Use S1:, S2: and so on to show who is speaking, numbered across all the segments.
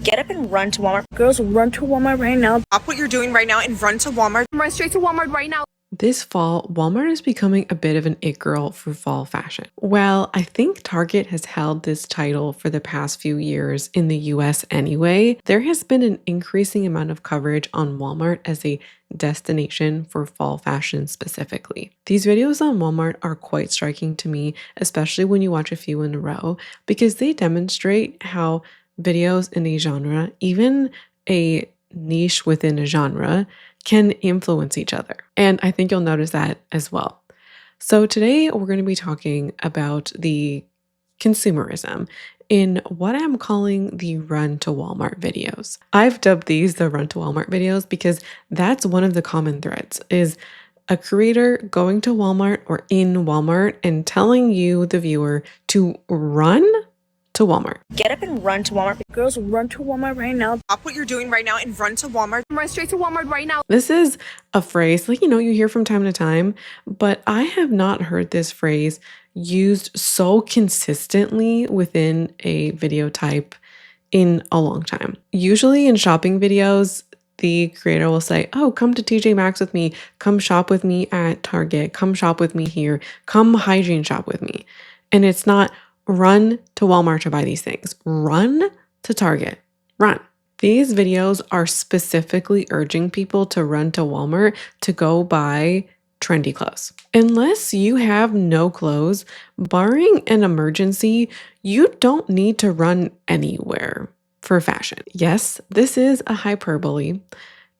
S1: Get up and run to Walmart. Girls, run to Walmart right now.
S2: Stop what you're doing right now and run to Walmart.
S1: Run straight to Walmart right now.
S3: This fall, Walmart is becoming a bit of an it girl for fall fashion. Well, I think Target has held this title for the past few years in the US anyway. There has been an increasing amount of coverage on Walmart as a destination for fall fashion specifically. These videos on Walmart are quite striking to me, especially when you watch a few in a row, because they demonstrate how videos in a genre, even a niche within a genre, can influence each other. And I think you'll notice that as well. So today we're going to be talking about the consumerism in what I'm calling the run to Walmart videos. I've dubbed these the run to Walmart videos because that's one of the common threads is a creator going to Walmart or in Walmart and telling you, the viewer, to run to Walmart.
S1: Get up and run to Walmart. Girls, run to Walmart right now.
S2: Stop what you're doing right now and run to Walmart.
S1: Run straight to Walmart right now.
S3: This is a phrase you hear from time to time, but I have not heard this phrase used so consistently within a video type in a long time. Usually in shopping videos, the creator will say, oh, come to TJ Maxx with me, come shop with me at Target, come shop with me here, come hygiene shop with me. And it's not run to Walmart to buy these things. Run to Target. Run. These videos are specifically urging people to run to Walmart to go buy trendy clothes. Unless you have no clothes, barring an emergency, you don't need to run anywhere for fashion. Yes, this is a hyperbole.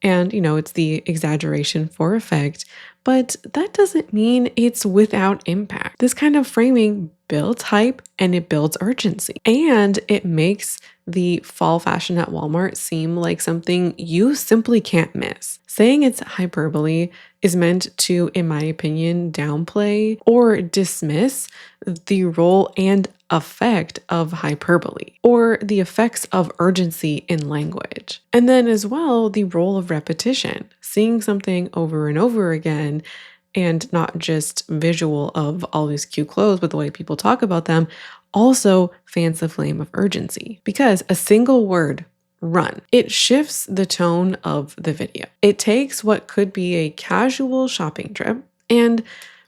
S3: And, it's the exaggeration for effect, but that doesn't mean it's without impact. This kind of framing builds hype and it builds urgency. And it makes the fall fashion at Walmart seem like something you simply can't miss. Saying it's hyperbole is meant to, in my opinion, downplay or dismiss the role and effect of hyperbole or the effects of urgency in language. And then as well, the role of repetition, seeing something over and over again and not just visual of all these cute clothes, but the way people talk about them, also fans the flame of urgency. Because a single word, run, it shifts the tone of the video. It takes what could be a casual shopping trip and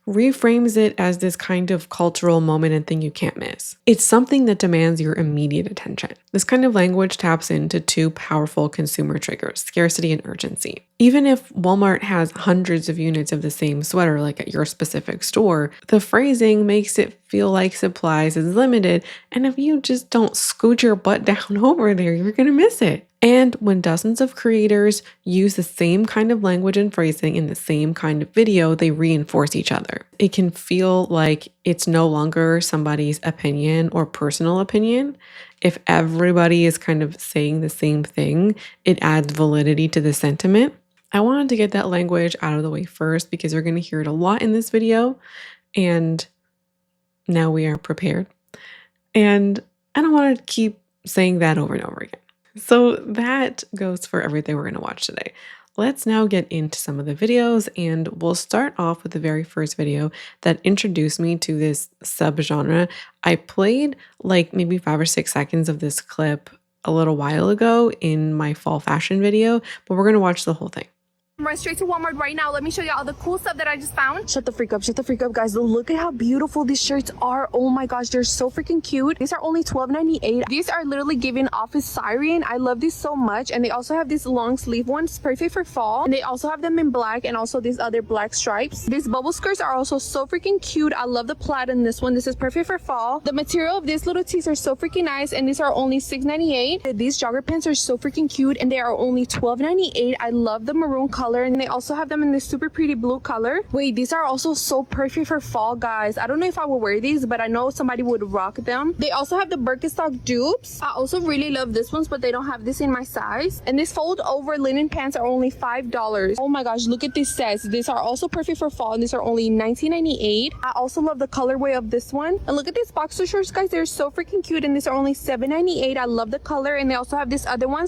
S3: reframes it as this kind of cultural moment and thing you can't miss. It's something that demands your immediate attention. This kind of language taps into two powerful consumer triggers, scarcity and urgency. Even if Walmart has hundreds of units of the same sweater like at your specific store, the phrasing makes it feel like supplies is limited, and if you just don't scoot your butt down over there, you're gonna miss it. And when dozens of creators use the same kind of language and phrasing in the same kind of video, they reinforce each other. It can feel like it's no longer somebody's opinion or personal opinion. If everybody is kind of saying the same thing, it adds validity to the sentiment. I wanted to get that language out of the way first because you're going to hear it a lot in this video, and now we are prepared. And I don't want to keep saying that over and over again. So that goes for everything we're going to watch today. Let's now get into some of the videos, and we'll start off with the very first video that introduced me to this subgenre. I played like maybe 5 or 6 seconds of this clip a little while ago in my fall fashion video, but we're going to watch the whole thing.
S1: Run straight to Walmart right now. Let me show you all the cool stuff that I just found. Shut the freak up, guys. Look at how beautiful these shirts are. Oh my gosh, they're so freaking cute. These are only $12.98. These are literally giving off a siren. I love these so much. And they also have these long sleeve ones, perfect for fall. And they also have them in black and also these other black stripes. These bubble skirts are also so freaking cute. I love the plaid in this one. This is perfect for fall. The material of these little tees are so freaking nice, and these are only $6.98. These jogger pants are so freaking cute, and they are only $12.98. I love the maroon color, and they also have them in this super pretty blue color. Wait, these are also so perfect for fall, guys. I don't know if I will wear these, but I know somebody would rock them. They also have the Birkenstock dupes. I also really love this ones, but they don't have this in my size. And these fold over linen pants are only $5. Oh my gosh, look at these sets. These are also perfect for fall, and these are only $19.98. I also love the colorway of this one. And look at these boxer shorts, guys. They're so freaking cute, and these are only $7.98. I love the color, and they also have this other one.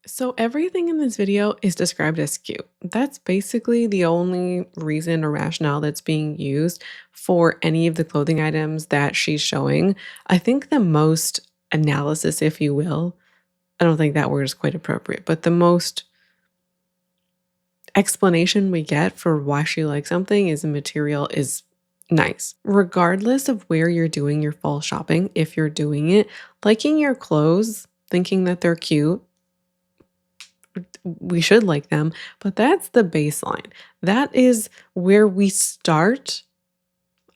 S3: So everything in this video is described as cute. That's basically the only reason or rationale that's being used for any of the clothing items that she's showing. I think the most analysis, if you will, I don't think that word is quite appropriate, but the most explanation we get for why she likes something is the material is nice. Regardless of where you're doing your fall shopping, if you're doing it, liking your clothes, thinking that they're cute, we should like them, but that's the baseline. That is where we start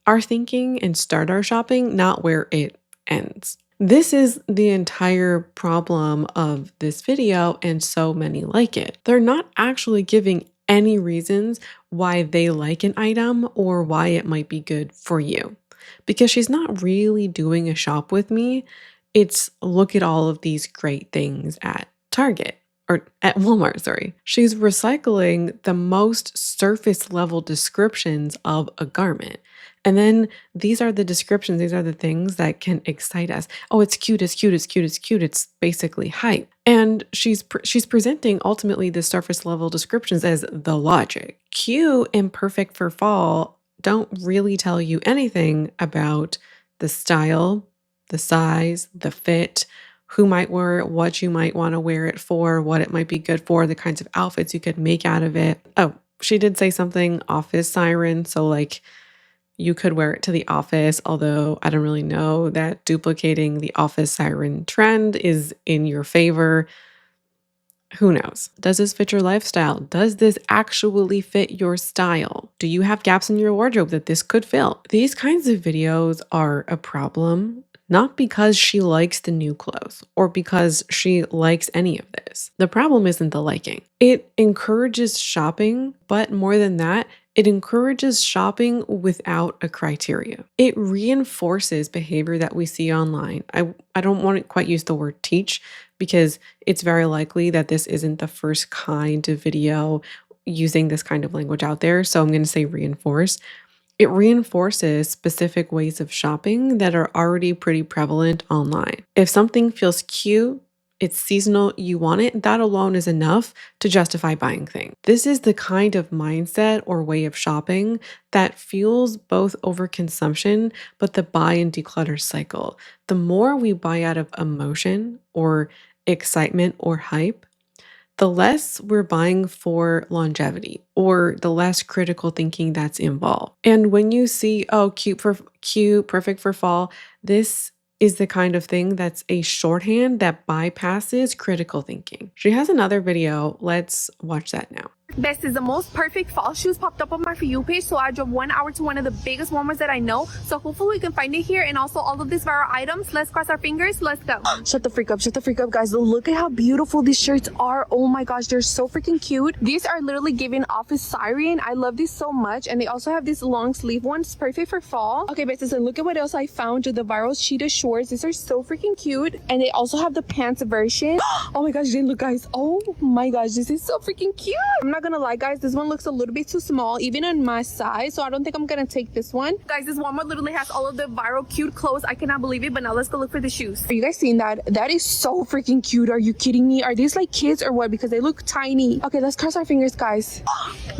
S3: our thinking and start our shopping, not where it ends. This is the entire problem of this video, and so many like it. They're not actually giving any reasons why they like an item or why it might be good for you. Because she's not really doing a shop with me. It's look at all of these great things at Target. Or at Walmart, sorry. She's recycling the most surface level descriptions of a garment. And then these are the descriptions, these are the things that can excite us. Oh, it's cute, it's cute, it's cute, it's cute. It's basically hype. And she's presenting ultimately the surface level descriptions as the logic. Cute and perfect for fall don't really tell you anything about the style, the size, the fit, who might wear it, what you might want to wear it for, what it might be good for, the kinds of outfits you could make out of it. Oh, she did say something office siren. So like you could wear it to the office, although I don't really know that duplicating the office siren trend is in your favor. Who knows? Does this fit your lifestyle? Does this actually fit your style? Do you have gaps in your wardrobe that this could fill? These kinds of videos are a problem, not because she likes the new clothes or because she likes any of this. The problem isn't the liking. It encourages shopping, but more than that, it encourages shopping without a criteria. It reinforces behavior that we see online. I don't want to quite use the word teach because it's very likely that this isn't the first kind of video using this kind of language out there. So I'm going to say reinforce. It reinforces specific ways of shopping that are already pretty prevalent online. If something feels cute, it's seasonal, you want it, that alone is enough to justify buying things. This is the kind of mindset or way of shopping that fuels both overconsumption, but the buy and declutter cycle. The more we buy out of emotion or excitement or hype, the less we're buying for longevity or the less critical thinking that's involved. And when you see, oh, cute, perfect for fall, this is the kind of thing that's a shorthand that bypasses critical thinking. She has another video. Let's watch that now.
S1: Best is the most perfect fall shoes popped up on my For You page, so I drove 1 hour to one of the biggest Walmarts that I know. So hopefully we can find it here, and also all of these viral items. Let's cross our fingers. Let's go. Shut the freak up, guys. Look at how beautiful these shirts are. Oh my gosh, they're so freaking cute. These are literally giving office siren. I love these so much, and they also have these long sleeve ones, perfect for fall. Okay, besties, and look at what else I found. The viral cheetah shorts. These are so freaking cute, and they also have the pants version. Oh my gosh, look, guys. Oh my gosh, this is so freaking cute. I'm not gonna lie, guys, this one looks a little bit too small even on my size, so I don't think I'm gonna take this one. Guys, this Walmart literally has all of the viral cute clothes. I cannot believe it. But now let's go look for the shoes. Are you guys seeing that? That is so freaking cute. Are you kidding me? Are these like kids or what? Because they look tiny. Okay, let's cross our fingers, guys.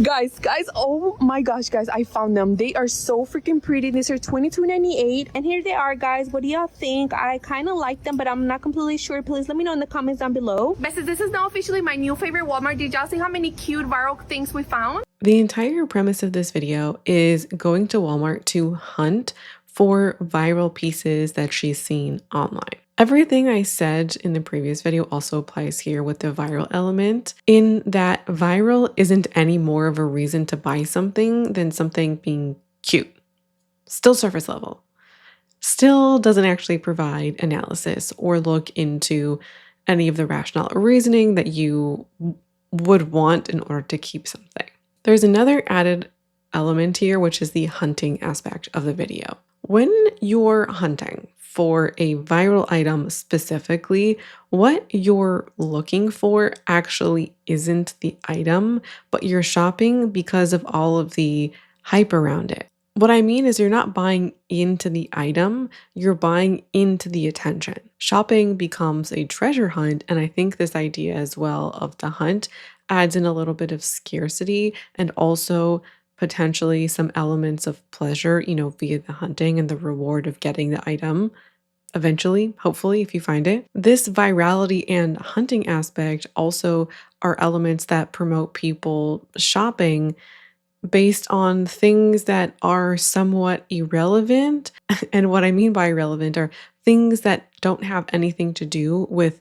S1: guys, oh my gosh, guys, I found them. They are so freaking pretty. These are $22.98, and here they are, guys. What do y'all think? I kind of like them, but I'm not completely sure. Please let me know in the comments down below. Besties, this is now officially my new favorite Walmart. Did y'all see how many cute viral things we found?
S3: The entire premise of this video is going to Walmart to hunt for viral pieces that she's seen online. Everything I said in the previous video also applies here with the viral element, in that viral isn't any more of a reason to buy something than something being cute. Still surface level. Still doesn't actually provide analysis or look into any of the rationale or reasoning that you would want in order to keep something. There's another added element here, which is the hunting aspect of the video. When you're hunting for a viral item specifically, what you're looking for actually isn't the item, but you're shopping because of all of the hype around it. What I mean is you're not buying into the item, you're buying into the attention. Shopping becomes a treasure hunt, and I think this idea as well of the hunt adds in a little bit of scarcity and also potentially some elements of pleasure, via the hunting and the reward of getting the item. eventually, hopefully, if you find it. This virality and hunting aspect also are elements that promote people shopping based on things that are somewhat irrelevant. And what I mean by irrelevant are things that don't have anything to do with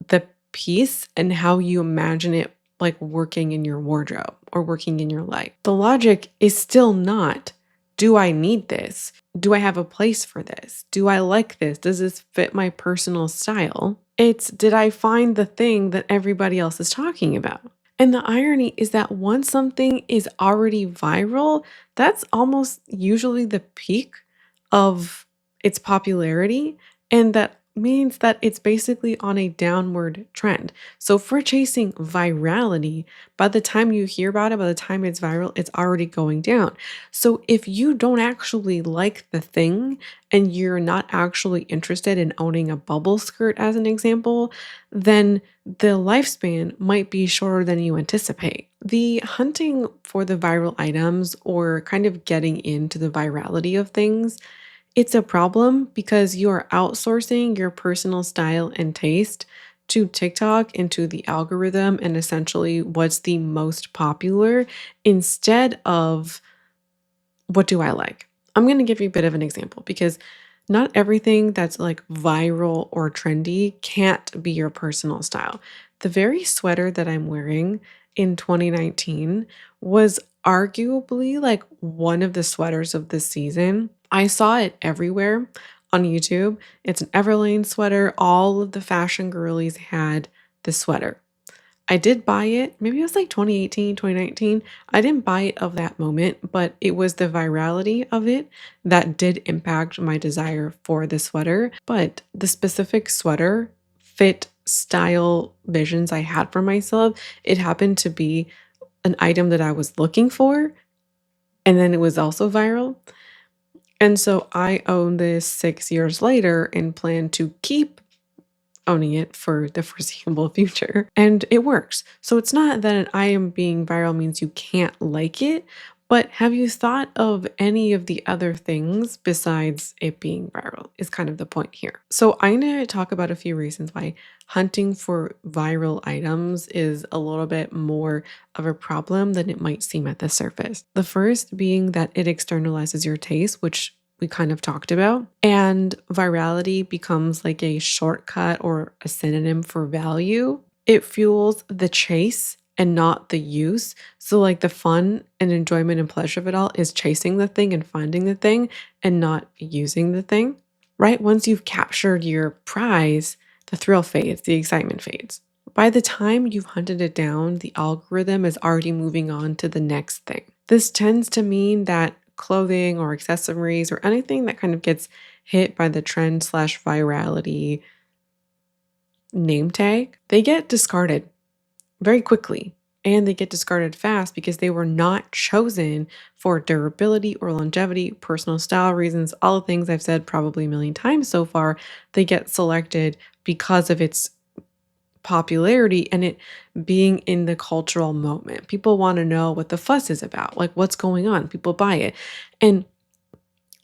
S3: the piece and how you imagine it like working in your wardrobe or working in your life. The logic is still not, do I need this? Do I have a place for this? Do I like this? Does this fit my personal style? It's, did I find the thing that everybody else is talking about? And the irony is that once something is already viral, that's almost usually the peak of its popularity. And that means that it's basically on a downward trend. So if we're chasing virality, by the time you hear about it, by the time it's viral, it's already going down. So if you don't actually like the thing and you're not actually interested in owning a bubble skirt, as an example, then the lifespan might be shorter than you anticipate. The hunting for the viral items or kind of getting into the virality of things, it's a problem because you are outsourcing your personal style and taste to TikTok and to the algorithm and essentially what's the most popular instead of what do I like? I'm going to give you a bit of an example because not everything that's like viral or trendy can't be your personal style. The very sweater that I'm wearing in 2019 was arguably like one of the sweaters of the season. I saw it everywhere on YouTube. It's an Everlane sweater. All of the fashion girlies had the sweater. I did buy it. Maybe it was like 2018, 2019. I didn't buy it of that moment, but it was the virality of it that did impact my desire for the sweater. But the specific sweater fit style visions I had for myself, it happened to be an item that I was looking for. And then it was also viral. And so I own this 6 years later and plan to keep owning it for the foreseeable future. And it works. So it's not that an item being viral means you can't like it, but have you thought of any of the other things besides it being viral is kind of the point here. So I'm going to talk about a few reasons why hunting for viral items is a little bit more of a problem than it might seem at the surface. The first being that it externalizes your taste, which we kind of talked about, and virality becomes like a shortcut or a synonym for value. It fuels the chase and not the use. So like the fun and enjoyment and pleasure of it all is chasing the thing and finding the thing and not using the thing, right? Once you've captured your prize, the thrill fades, the excitement fades. By the time you've hunted it down, the algorithm is already moving on to the next thing. This tends to mean that clothing or accessories or anything that kind of gets hit by the trend slash virality name tag, they get discarded very quickly. And they get discarded fast because they were not chosen for durability or longevity, personal style reasons, all the things I've said probably a million times so far. They get selected because of its popularity and it being in the cultural moment. People want to know what the fuss is about, like what's going on. People buy it. And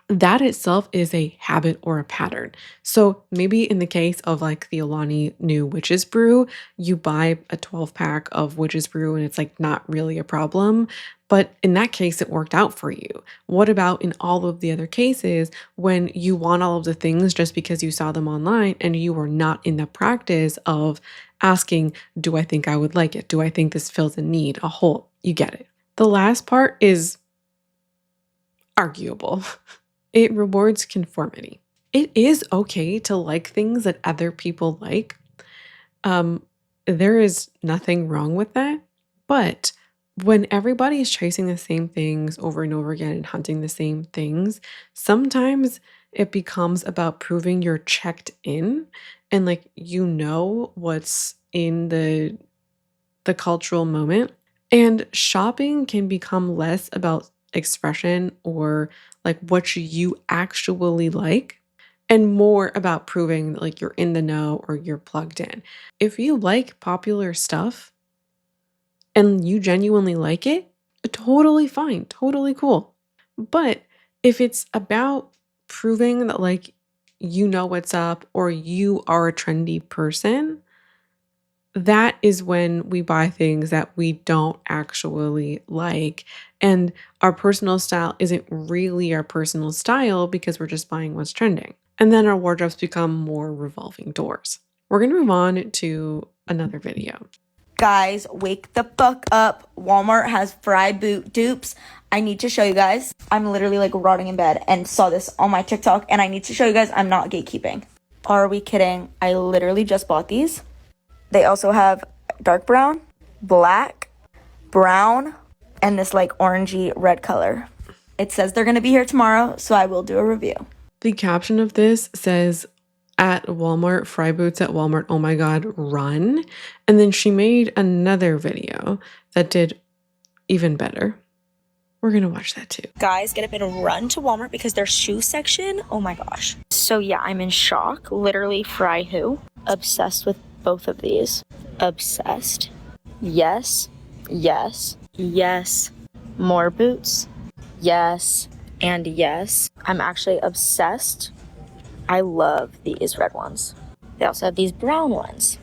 S3: that itself is a habit or a pattern. So maybe in the case of like the Alani new Witch's Brew, you buy a 12-pack of Witch's Brew and it's like not really a problem. But in that case, it worked out for you. What about in all of the other cases when you want all of the things just because you saw them online and you were not in the practice of asking, do I think I would like it? Do I think this fills a need, a hole? You get it. The last part is arguable. It rewards conformity. It is okay to like things that other people like. There is nothing wrong with that. But when everybody is chasing the same things over and over again and hunting the same things, sometimes it becomes about proving you're checked in and like you know what's in the cultural moment. And shopping can become less about expression or like what you actually like and more about proving that like you're in the know or you're plugged in. If you like popular stuff and you genuinely like it, totally fine, totally cool. But if it's about proving that like you know what's up, or you are a trendy person, that is when we buy things that we don't actually like. And our personal style isn't really our personal style because we're just buying what's trending. And then our wardrobes become more revolving doors. We're going to move on to another video.
S4: Guys, wake the fuck up. Walmart has fry boot dupes. I need to show you guys. I'm literally like rotting in bed and saw this on my TikTok, and I need to show you guys I'm not gatekeeping. Are we kidding? I literally just bought these. They also have dark brown, black, brown, and this like orangey red color. It says they're going to be here tomorrow, so I will do a review.
S3: The caption of this says, "At Walmart, fry boots at Walmart, oh my god, run." And then she made another video that did even better. We're gonna watch that too.
S4: Guys, get up and run to Walmart because their shoe section, oh my gosh. So yeah, I'm in shock. Literally, fry who? Obsessed with both of these. Obsessed. Yes, yes, yes. More boots. Yes, and yes. I'm actually obsessed. I love these red ones. They also have these brown ones.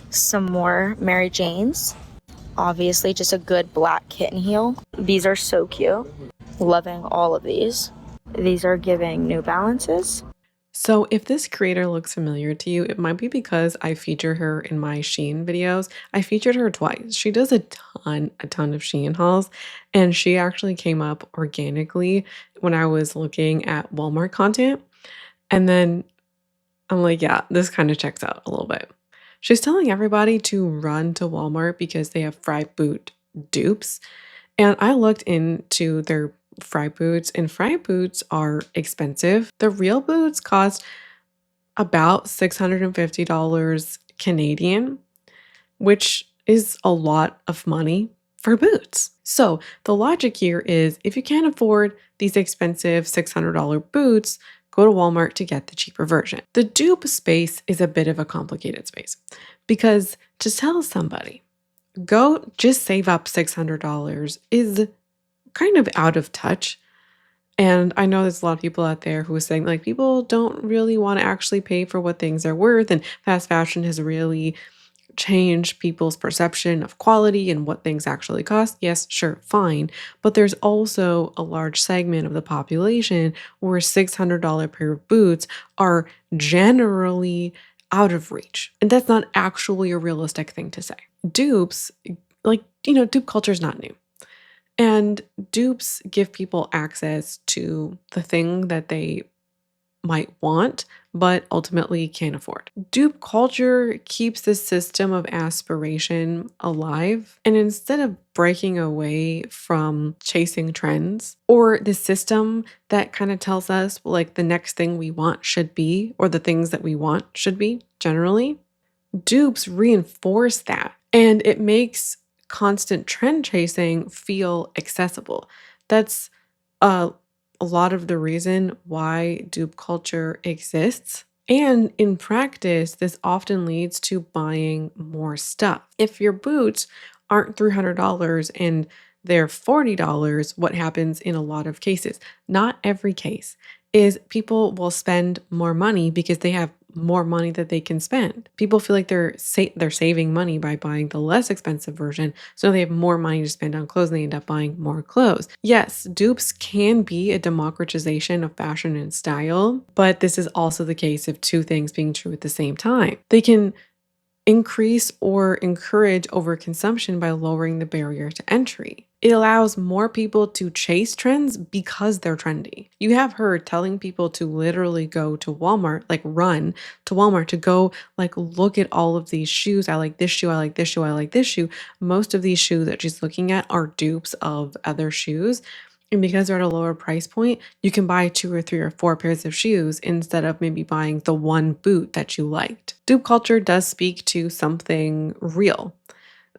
S4: Some more Mary Janes. Obviously, just a good black kitten heel. These are so cute. Loving all of these. These are giving New Balances.
S3: So if this creator looks familiar to you, it might be because I feature her in my Shein videos. I featured her twice. She does a ton of Shein hauls, and she actually came up organically when I was looking at Walmart content. And then I'm like, yeah, this kind of checks out a little bit. She's telling everybody to run to Walmart because they have fry boot dupes. And I looked into their fry boots, and fry boots are expensive. The real boots cost about $650 Canadian, which is a lot of money for boots. So the logic here is if you can't afford these expensive $600 boots, go to Walmart to get the cheaper version. The dupe space is a bit of a complicated space because to tell somebody, go just save up $600 is kind of out of touch. And I know there's a lot of people out there who are saying like people don't really want to actually pay for what things are worth, and fast fashion has really changed people's perception of quality and what things actually cost. Yes, sure, fine. But there's also a large segment of the population where $600 pair of boots are generally out of reach. And that's not actually a realistic thing to say. Dupes, dupe culture is not new. And dupes give people access to the thing that they might want, but ultimately can't afford. Dupe culture keeps the system of aspiration alive. And instead of breaking away from chasing trends or the system that kind of tells us like the next thing we want should be, or the things that we want should be generally, dupes reinforce that. And it makes constant trend chasing feel accessible. That's a lot of the reason why dupe culture exists. And in practice, this often leads to buying more stuff. If your boots aren't $300 and they're $40, what happens in a lot of cases, not every case, is people will spend more money because they have more money that they can spend. People feel like they're saving money by buying the less expensive version, so they have more money to spend on clothes and they end up buying more clothes. Yes, dupes can be a democratization of fashion and style, but this is also the case of two things being true at the same time. They can increase or encourage overconsumption by lowering the barrier to entry. It allows more people to chase trends because they're trendy. You have her telling people to literally go to Walmart, like run to Walmart to go like look at all of these shoes. I like this shoe, I like this shoe, I like this shoe. Most of these shoes that she's looking at are dupes of other shoes. And because they're at a lower price point, you can buy 2 or 3 or 4 pairs of shoes instead of maybe buying the one boot that you liked. Dupe culture does speak to something real,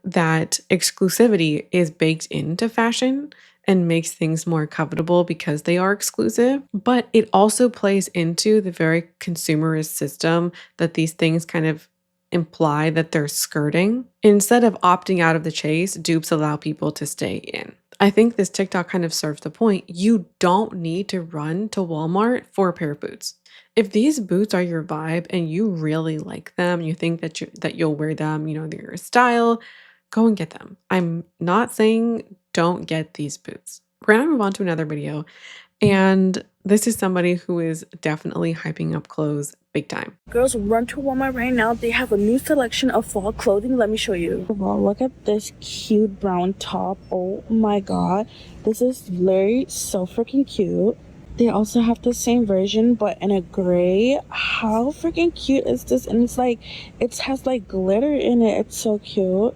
S3: that exclusivity is baked into fashion and makes things more covetable because they are exclusive. But it also plays into the very consumerist system that these things kind of imply that they're skirting. Instead of opting out of the chase, dupes allow people to stay in. I think this TikTok kind of serves the point. You don't need to run to Walmart for a pair of boots. If these boots are your vibe and you really like them, you think that you'll wear them, they're your style, go and get them. I'm not saying don't get these boots. We're gonna move on to another video, and this is somebody who is definitely hyping up clothes big time.
S1: Girls, run to Walmart right now. They have a new selection of fall clothing. Let me show you. Well, look at this cute brown top. Oh my god. This is literally so freaking cute. They also have the same version but in a gray. How freaking cute is this? And it's like, it has like glitter in it. It's so cute.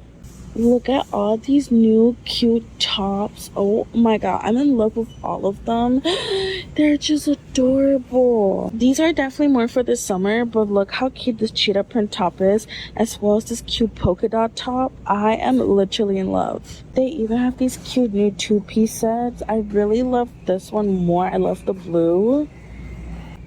S1: Look at all these new cute tops. Oh my god, I'm in love with all of them. They're just adorable. These are definitely more for the summer, but look how cute this cheetah print top is, as well as this cute polka dot top. I am literally in love. They even have these cute new two-piece sets. I really love this one more. I love the blue.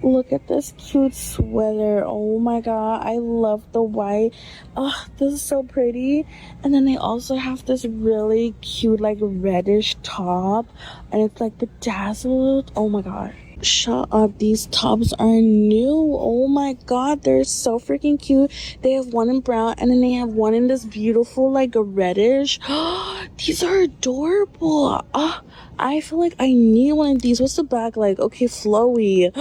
S1: Look at this cute sweater. Oh my god, I love the white. Oh, this is so pretty. And then they also have this really cute like reddish top, and it's like bedazzled. Oh my god, shut up, these tops are new. Oh my god, they're so freaking cute. They have one in brown, and then they have one in this beautiful like a reddish. These are adorable. I feel like I need one of these. What's the back like? Okay, flowy.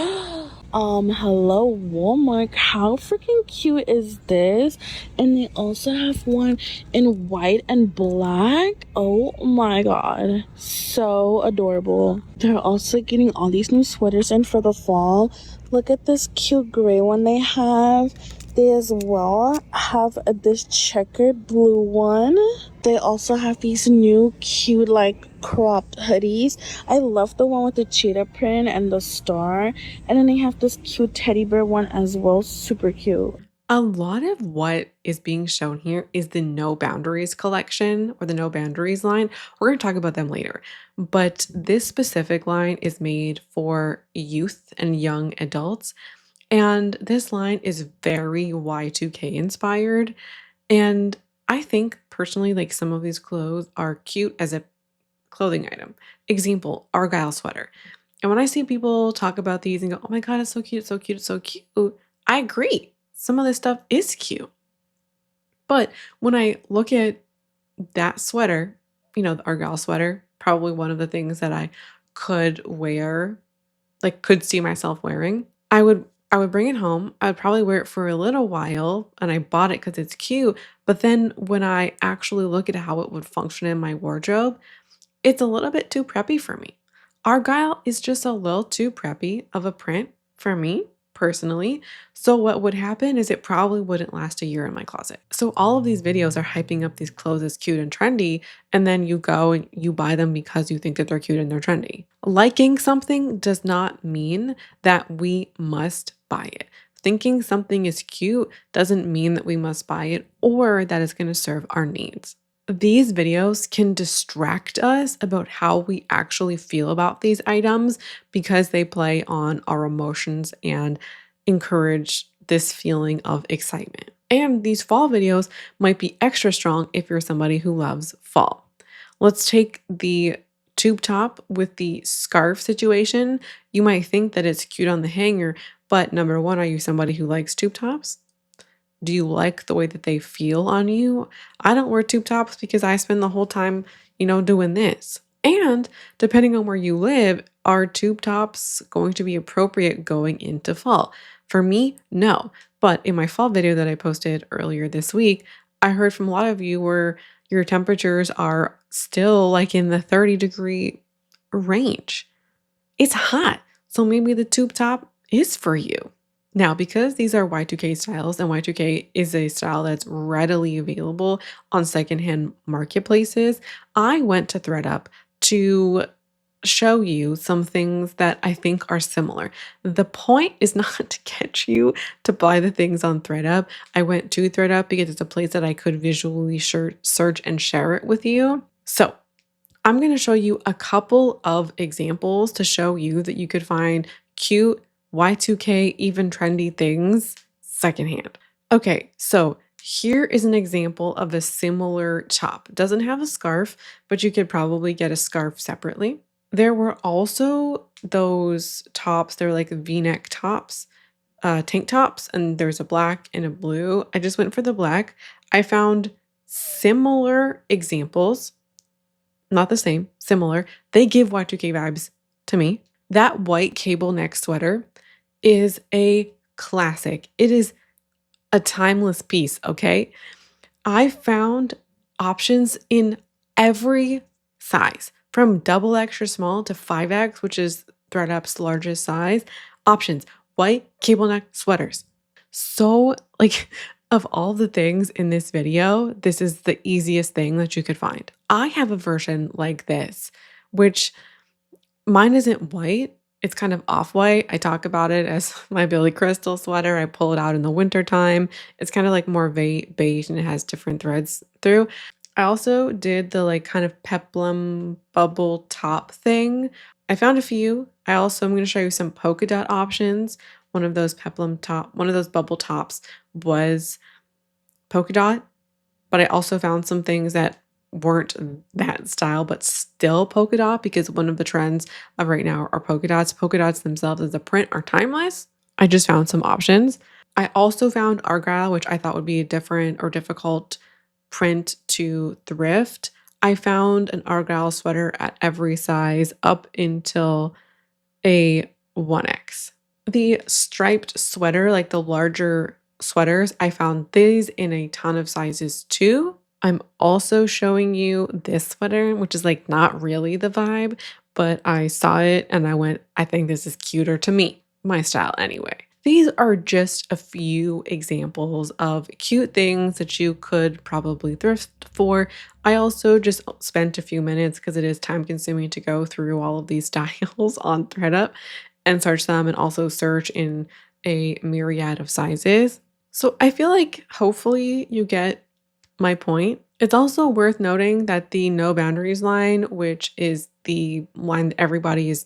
S1: Hello Walmart, how freaking cute is this? And they also have one in white and black. Oh my god, so adorable. They're also getting all these new sweaters in for the fall. Look at this cute gray one they have. They as well have this checkered blue one. They also have these new cute like cropped hoodies. I love the one with the cheetah print and the star. And then they have this cute teddy bear one as well. Super cute.
S3: A lot of what is being shown here is the No Boundaries collection or the No Boundaries line. We're going to talk about them later. But this specific line is made for youth and young adults. And this line is very Y2K inspired. And I think personally, like some of these clothes are cute as a clothing item. Example, Argyle sweater. And when I see people talk about these and go, oh my God, it's so cute, so cute, so cute, I agree. Some of this stuff is cute. But when I look at that sweater, the Argyle sweater, probably one of the things that I could wear, like could see myself wearing, I would bring it home. I would probably wear it for a little while, and I bought it because it's cute. But then when I actually look at how it would function in my wardrobe, it's a little bit too preppy for me. Argyle is just a little too preppy of a print for me personally. So what would happen is it probably wouldn't last a year in my closet. So all of these videos are hyping up these clothes as cute and trendy, and then you go and you buy them because you think that they're cute and they're trendy. Liking something does not mean that we must buy it. Thinking something is cute doesn't mean that we must buy it or that it's going to serve our needs. These videos can distract us about how we actually feel about these items because they play on our emotions and encourage this feeling of excitement. And these fall videos might be extra strong if you're somebody who loves fall. Let's take the tube top with the scarf situation. You might think that it's cute on the hanger, but number one, are you somebody who likes tube tops? Do you like the way that they feel on you? I don't wear tube tops because I spend the whole time, doing this. And depending on where you live, are tube tops going to be appropriate going into fall? For me, no. But in my fall video that I posted earlier this week, I heard from a lot of you where your temperatures are still like in the 30-degree range. It's hot. So maybe the tube top is for you. Now, because these are Y2K styles and Y2K is a style that's readily available on secondhand marketplaces, I went to ThredUp to show you some things that I think are similar. The point is not to get you to buy the things on ThredUp. I went to ThredUp because it's a place that I could visually search and share it with you. So I'm going to show you a couple of examples to show you that you could find cute Y2K, even trendy things secondhand. Okay, so Here is an example of a similar top. Doesn't have a scarf, but you could probably get a scarf separately. There were also those tops, they're like V-neck tops, tank tops, and there's a black and a blue. I just went for the black. I found similar examples, not the same, similar. They give Y2K vibes to me. That white cable neck sweater is a classic. It is a timeless piece, okay? I found options in every size, from double extra small to 5X, which is ThredUp's largest size. Options, white cable neck sweaters. So, like, of all the things in this video, this is the easiest thing that you could find. I have a version like this, which mine isn't white. It's kind of off-white. I talk about it as my Billy Crystal sweater. I pull it out in the wintertime. It's kind of like more beige and it has different threads through. I also did the like kind of peplum bubble top thing. I found a few. I also am going to show you some polka dot options. One of those bubble tops was polka dot, but I also found some things that weren't that style, but still polka dot, because one of the trends of right now are polka dots. Polka dots themselves as a print are timeless. I just found some options. I also found argyle, which I thought would be a different or difficult print to thrift. I found an argyle sweater at every size up until a 1X. The striped sweater, like the larger sweaters, I found these in a ton of sizes too. I'm also showing you this sweater, which is like not really the vibe, but I saw it and I went, I think this is cuter to me, my style anyway. These are just a few examples of cute things that you could probably thrift for. I also just spent a few minutes, because it is time consuming to go through all of these styles on ThredUp and search them, and also search in a myriad of sizes. So I feel like hopefully you get my point. It's also worth noting that the no boundaries line, which is the line that everybody is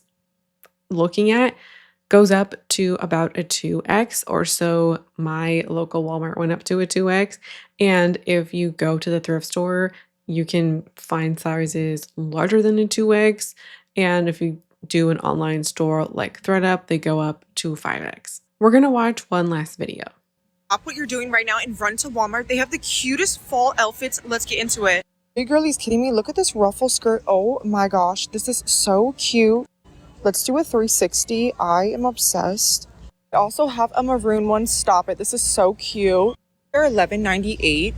S3: looking at, goes up to about a 2X or so. My local Walmart went up to a 2X. And if you go to the thrift store, you can find sizes larger than a 2X. And if you do an online store like ThredUp, they go up to 5X. We're going to watch one last video.
S2: Stop what you're doing right now and run to Walmart. They have the cutest fall outfits. Let's get into it.
S5: Are you girlies kidding me? Look at this ruffle skirt. Oh my gosh, this is so cute. Let's do a 360. I am obsessed. I also have a maroon one. Stop it. This is so cute.
S2: They're $11.98.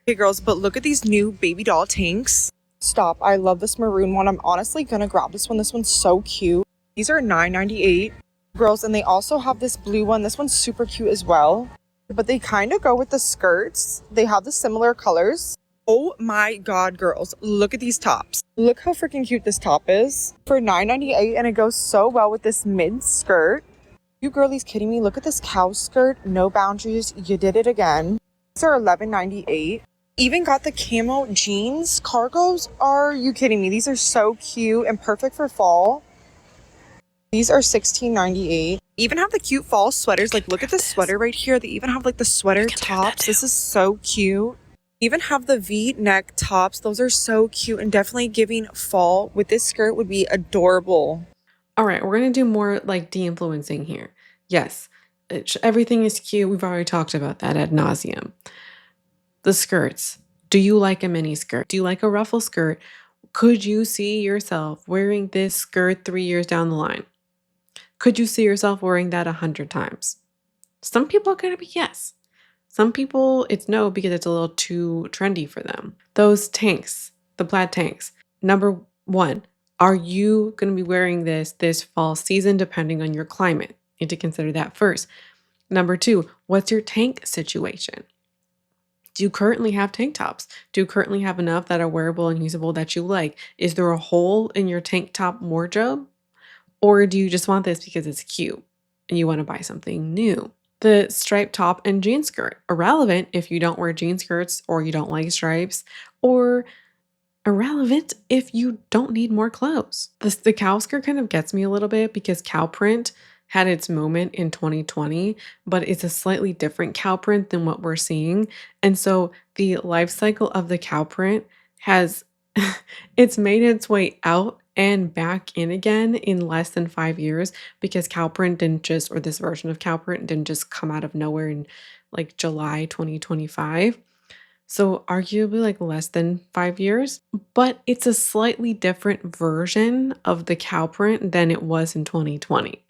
S2: Okay, girls, but look at these new baby doll tanks.
S5: Stop. I love this maroon one. I'm honestly gonna grab this one. This one's so cute.
S2: These are $9.98.
S5: Girls, and they also have this blue one. This one's super cute as well. But they kind of go with the skirts. They have the similar colors.
S2: Oh my god, girls, look at these tops.
S5: Look how freaking cute this top is. For $9.98, and it goes so well with this mid skirt. You girlies kidding me? Look at this cow skirt. No boundaries. You did it again. These are $11.98. Even got the camo jeans cargos. Are you kidding me? These are so cute and perfect for fall. These are $16.98.
S2: Even have the cute fall sweaters. Like, look at this sweater right here. They even have like the sweater tops. This is so cute. Even have the V-neck tops. Those are so cute and definitely giving fall. With this skirt would be adorable.
S3: All right, we're going to do more like de-influencing here. Yes, everything is cute. We've already talked about that ad nauseum. The skirts. Do you like a mini skirt? Do you like a ruffle skirt? Could you see yourself wearing this skirt 3 years down the line? Could you see yourself wearing that 100 times? Some people are going to be yes. Some people, it's no, because it's a little too trendy for them. Those tanks, the plaid tanks. Number one, are you going to be wearing this fall season, depending on your climate? You need to consider that first. Number two, what's your tank situation? Do you currently have tank tops? Do you currently have enough that are wearable and usable that you like? Is there a hole in your tank top wardrobe? Or do you just want this because it's cute and you want to buy something new? The striped top and jean skirt, irrelevant if you don't wear jean skirts or you don't like stripes, or irrelevant if you don't need more clothes. The cow skirt kind of gets me a little bit because cow print had its moment in 2020, but it's a slightly different cow print than what we're seeing. And so the life cycle of the cow print has it's made its way out and back in again in less than 5 years, because cow print didn't just, or this version of cow print didn't just come out of nowhere in like July 2025. So arguably like less than 5 years, but it's a slightly different version of the cow print than it was in 2020.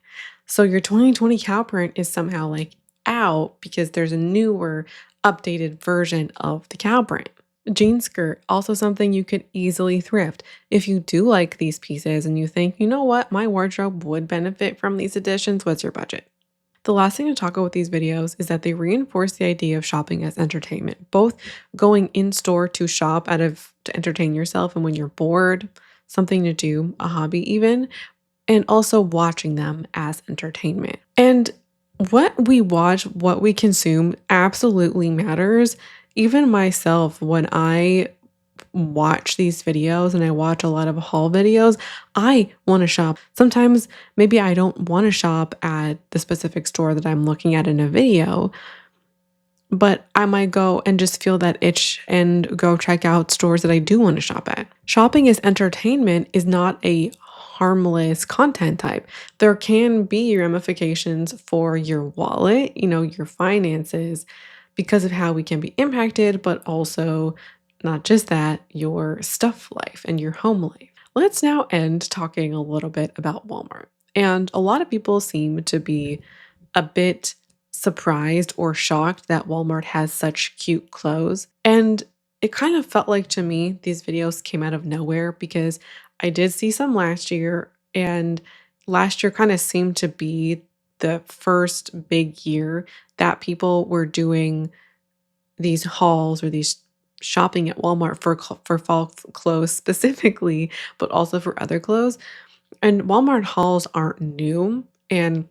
S3: So your 2020 cow print is somehow like out because there's a newer, updated version of the cow print. Jean skirt, also something you could easily thrift. If you do like these pieces and you think, you know what, my wardrobe would benefit from these additions, what's your budget? The last thing to talk about with these videos is that they reinforce the idea of shopping as entertainment, both going in store to shop to entertain yourself and when you're bored, something to do, a hobby even, and also watching them as entertainment. And what we watch, what we consume absolutely matters. Even myself, when I watch these videos and I watch a lot of haul videos, I want to shop. Sometimes maybe I don't want to shop at the specific store that I'm looking at in a video, but I might go and just feel that itch and go check out stores that I do want to shop at. Shopping as entertainment is not a harmless content type. There can be ramifications for your wallet, your finances, because of how we can be impacted, but also not just that, your stuff life and your home life. Let's now end talking a little bit about Walmart. And a lot of people seem to be a bit surprised or shocked that Walmart has such cute clothes. And it kind of felt like to me these videos came out of nowhere, because I did see some last year, and last year kind of seemed to be the first big year that people were doing these hauls or these shopping at Walmart for fall clothes specifically, but also for other clothes. And Walmart hauls aren't new, and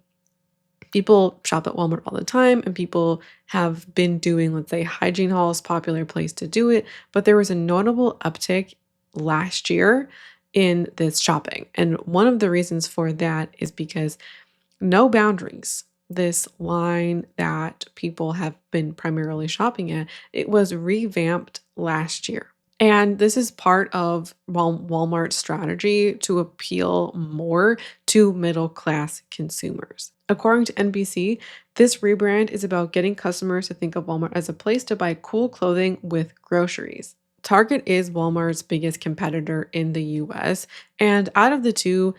S3: people shop at Walmart all the time, and people have been doing, let's say, hygiene hauls, popular place to do it. But there was a notable uptick last year in this shopping. And one of the reasons for that is because No Boundaries, this line that people have been primarily shopping at, it was revamped last year. And this is part of Walmart's strategy to appeal more to middle class consumers. According to NBC, this rebrand is about getting customers to think of Walmart as a place to buy cool clothing with groceries. Target is Walmart's biggest competitor in the US, and out of the two,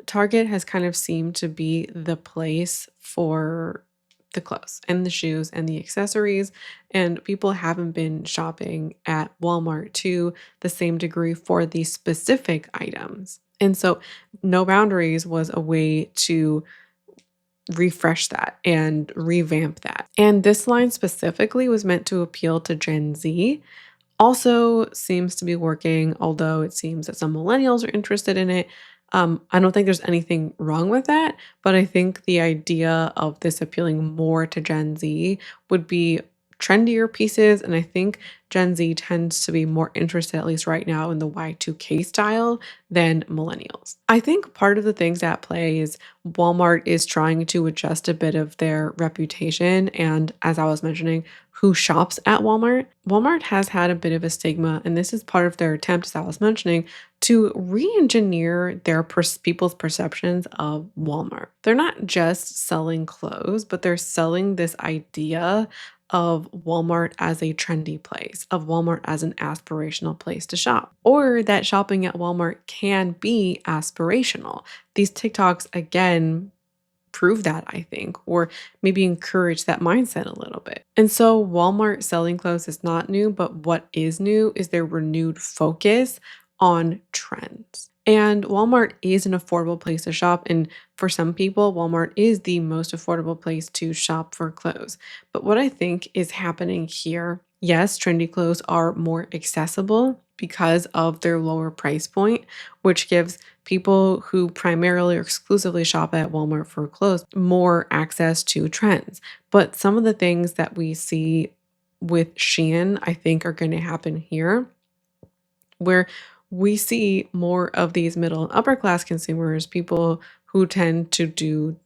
S3: Target has kind of seemed to be the place for the clothes and the shoes and the accessories, and people haven't been shopping at Walmart to the same degree for these specific items. And so No Boundaries was a way to refresh that and revamp that. And this line specifically was meant to appeal to Gen Z. Also seems to be working, although it seems that some millennials are interested in it. I don't think there's anything wrong with that, but I think the idea of this appealing more to Gen Z would be trendier pieces. And I think Gen Z tends to be more interested, at least right now, in the Y2K style than millennials. I think part of the things at play is Walmart is trying to adjust a bit of their reputation. And as I was mentioning, who shops at Walmart? Walmart has had a bit of a stigma, and this is part of their attempt, as I was mentioning, to re-engineer their people's perceptions of Walmart. They're not just selling clothes, but they're selling this idea of Walmart as a trendy place, of Walmart as an aspirational place to shop, or that shopping at Walmart can be aspirational. These TikToks, again, prove that, I think, or maybe encourage that mindset a little bit. And so Walmart selling clothes is not new, but what is new is their renewed focus on trends. And Walmart is an affordable place to shop. And for some people, Walmart is the most affordable place to shop for clothes. But what I think is happening here, yes, trendy clothes are more accessible because of their lower price point, which gives people who primarily or exclusively shop at Walmart for clothes more access to trends. But some of the things that we see with Shein, I think, are going to happen here, where we see more of these middle and upper class consumers, people who tend to do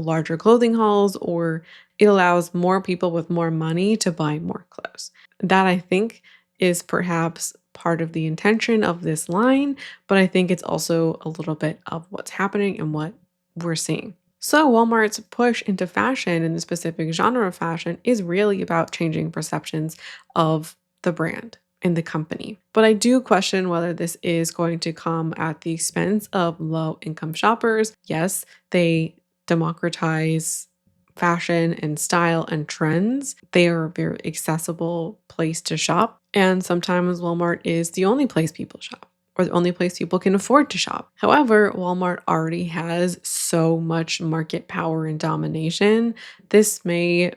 S3: larger clothing hauls, or it allows more people with more money to buy more clothes. That, I think, is perhaps part of the intention of this line, but I think it's also a little bit of what's happening and what we're seeing. So Walmart's push into fashion in the specific genre of fashion is really about changing perceptions of the brand and the company. But I do question whether this is going to come at the expense of low-income shoppers. Yes, they democratize fashion and style and trends. They are a very accessible place to shop. And sometimes Walmart is the only place people shop, or the only place people can afford to shop. However, Walmart already has so much market power and domination. This may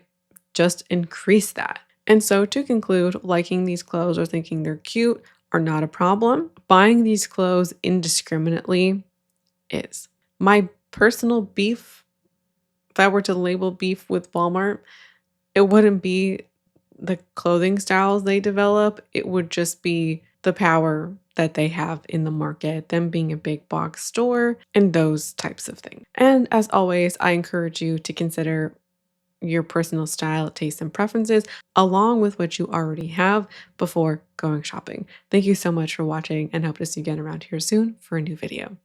S3: just increase that. And so to conclude, liking these clothes or thinking they're cute are not a problem. Buying these clothes indiscriminately is. My personal beef, if I were to label beef with Walmart, it wouldn't be the clothing styles they develop. It would just be the power that they have in the market, them being a big box store, and those types of things. And as always, I encourage you to consider your personal style, tastes, and preferences, along with what you already have before going shopping. Thank you so much for watching, and hope to see you again around here soon for a new video.